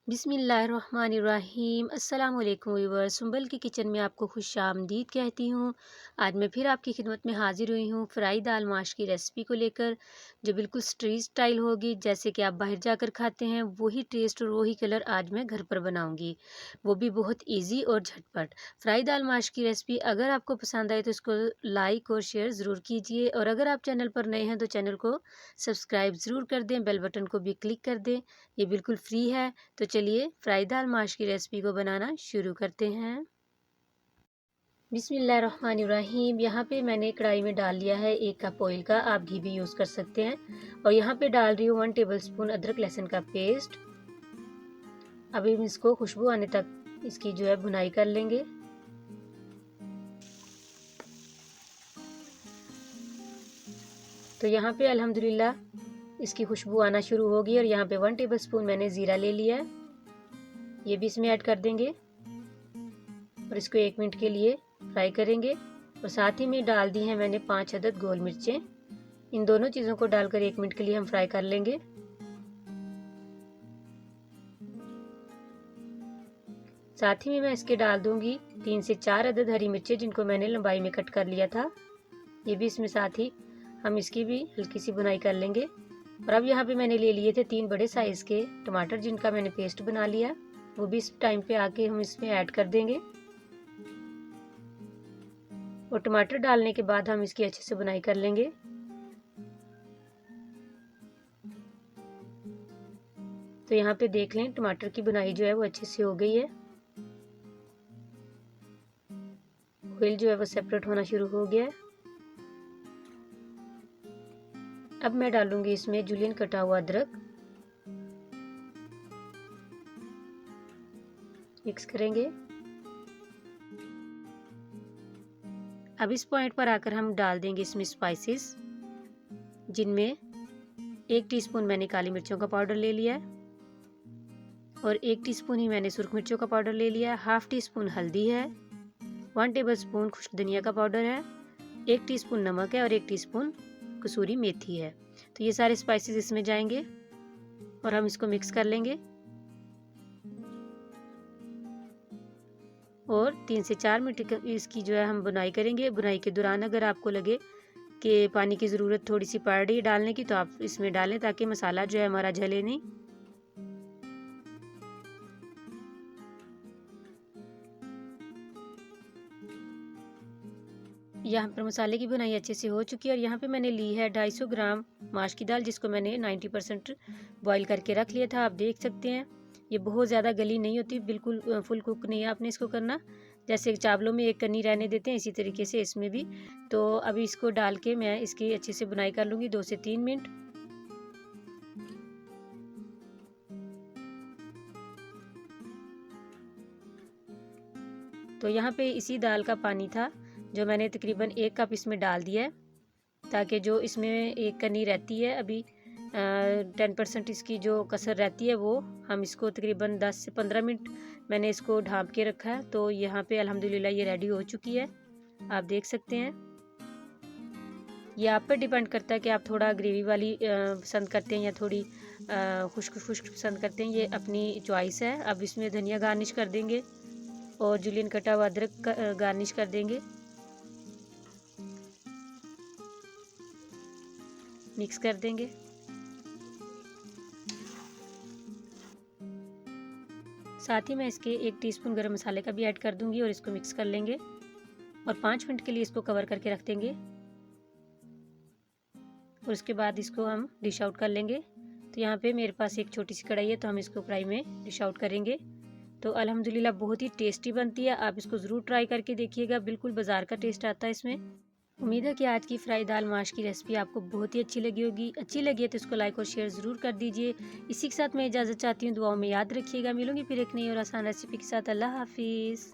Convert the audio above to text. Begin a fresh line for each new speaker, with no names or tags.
बिस्मिल्लाहिर्रहमानिर्रहीम। अस्सलाम वालेकुम व्यूअर्स, सुंबल की किचन में आपको खुशामदीद कहती हूँ। आज मैं फिर आपकी खिदमत में हाजिर हुई हूँ फ्राई दाल माश की रेसिपी को लेकर, जो बिल्कुल स्ट्रीट स्टाइल होगी। जैसे कि आप बाहर जाकर खाते हैं वही टेस्ट और वही कलर आज मैं घर पर बनाऊँगी, वो भी बहुत ईजी और झटपट। फ्राई दाल माश की रेसिपी अगर आपको पसंद आए तो इसको लाइक और शेयर ज़रूर कीजिए, और अगर आप चैनल पर नए हैं तो चैनल को सब्सक्राइब ज़रूर कर दें, बेल बटन को भी क्लिक कर दें। ये बिल्कुल फ्री है। तो चलिए फ्राई दाल माश की रेसिपी को बनाना शुरू करते हैं। बिस्मिल्लाहिर्रहमानिर्रहीम। यहाँ पे मैंने कढ़ाई में डाल लिया है 1 कप ऑयल का, आप घी भी यूज़ कर सकते हैं। और यहाँ पे डाल रही हूँ 1 टेबलस्पून अदरक लहसुन का पेस्ट। अभी हम इसको खुशबू आने तक इसकी जो है भुनाई कर लेंगे। तो यहाँ पे अल्हम्दुलिल्लाह इसकी खुशबू आना शुरू होगी, और यहाँ पे 1 टेबलस्पून मैंने ज़ीरा ले लिया है, ये भी इसमें ऐड कर देंगे और इसको 1 मिनट के लिए फ्राई करेंगे। और साथ ही में डाल दी है मैंने 5 अदद गोल मिर्चें। इन दोनों चीज़ों को डालकर 1 मिनट के लिए हम फ्राई कर लेंगे। साथ ही में मैं इसके डाल दूंगी 3 से 4 अदद हरी मिर्चें, जिनको मैंने लंबाई में कट कर लिया था, ये भी इसमें साथ ही हम इसकी भी हल्की सी बुनाई कर लेंगे। और अब यहाँ पे मैंने ले लिए थे 3 बड़े साइज़ के टमाटर, जिनका मैंने पेस्ट बना लिया, वो भी इस टाइम पे आके हम इसमें ऐड कर देंगे। और टमाटर डालने के बाद हम इसकी अच्छे से बुनाई कर लेंगे। तो यहाँ पे देख लें टमाटर की बुनाई जो है वो अच्छे से हो गई है, ऑयल जो है वो सेपरेट होना शुरू हो गया है। अब मैं डालूंगी इसमें जुलियन कटा हुआ अदरक, मिक्स करेंगे। अब इस पॉइंट पर आकर हम डाल देंगे इसमें स्पाइसेस, जिनमें 1 टीस्पून मैंने काली मिर्चों का पाउडर ले लिया है, और 1 टीस्पून ही मैंने सुर्ख मिर्चों का पाउडर ले लिया है। हाफ टी स्पून हल्दी है, 1 टेबलस्पून खुश्क धनिया का पाउडर है, 1 टीस्पून नमक है, और 1 टीस्पून कसूरी मेथी है। तो ये सारे स्पाइसेस इसमें जाएंगे और हम इसको मिक्स कर लेंगे। और 3 से 4 मिनट इसकी जो है हम बुनाई करेंगे। बुनाई के दौरान अगर आपको लगे कि पानी की ज़रूरत थोड़ी सी पड़ रही है डालने की, तो आप इसमें डालें, ताकि मसाला जो है हमारा जले नहीं। यहाँ पर मसाले की बुनाई अच्छे से हो चुकी है, और यहाँ पे मैंने ली है 250 ग्राम माश की दाल, जिसको मैंने 90% बॉईल करके रख लिया था। आप देख सकते हैं ये बहुत ज़्यादा गली नहीं होती, बिल्कुल फुल कुक नहीं है आपने इसको करना। जैसे चावलों में एक कन्नी रहने देते हैं, इसी तरीके से इसमें भी। तो अभी इसको डाल के मैं इसकी अच्छे से बुनाई कर लूँगी 2 से 3 मिनट। तो यहाँ पे इसी दाल का पानी था जो मैंने तकरीबन 1 कप इसमें डाल दिया है, ताकि जो इसमें एक कनी रहती है अभी 10% इसकी जो कसर रहती है, वो हम इसको तकरीबन 10 से 15 मिनट मैंने इसको ढाँप के रखा है। तो यहाँ पे अल्हम्दुलिल्लाह ये रेडी हो चुकी है, आप देख सकते हैं। ये आप पर डिपेंड करता है कि आप थोड़ा ग्रेवी वाली पसंद करते हैं या थोड़ी खुश्क खुश्क पसंद करते हैं, ये अपनी चॉइस है। अब इसमें धनिया गार्निश कर देंगे और जुलियन कटा हुआ अदरक गार्निश कर देंगे, मिक्स कर देंगे। साथ ही मैं इसके 1 टीस्पून गरम मसाले का भी ऐड कर दूंगी, और इसको मिक्स कर लेंगे और 5 मिनट के लिए इसको कवर करके रख देंगे। और उसके बाद इसको हम डिश आउट कर लेंगे। तो यहाँ पे मेरे पास एक छोटी सी कढ़ाई है, तो हम इसको कढ़ाई में डिश आउट करेंगे। तो अल्हम्दुलिल्लाह बहुत ही टेस्टी बनती है, आप इसको ज़रूर ट्राई करके देखिएगा, बिल्कुल बाज़ार का टेस्ट आता है इसमें। उम्मीद है कि आज की फ्राई दाल माश की रेसिपी आपको बहुत ही अच्छी लगी होगी। अच्छी लगी है तो इसको लाइक और शेयर ज़रूर कर दीजिए। इसी के साथ मैं इजाज़त चाहती हूँ, दुआओं में याद रखिएगा। मिलूंगी फिर एक नई और आसान रेसिपी के साथ। अल्लाह हाफिज़।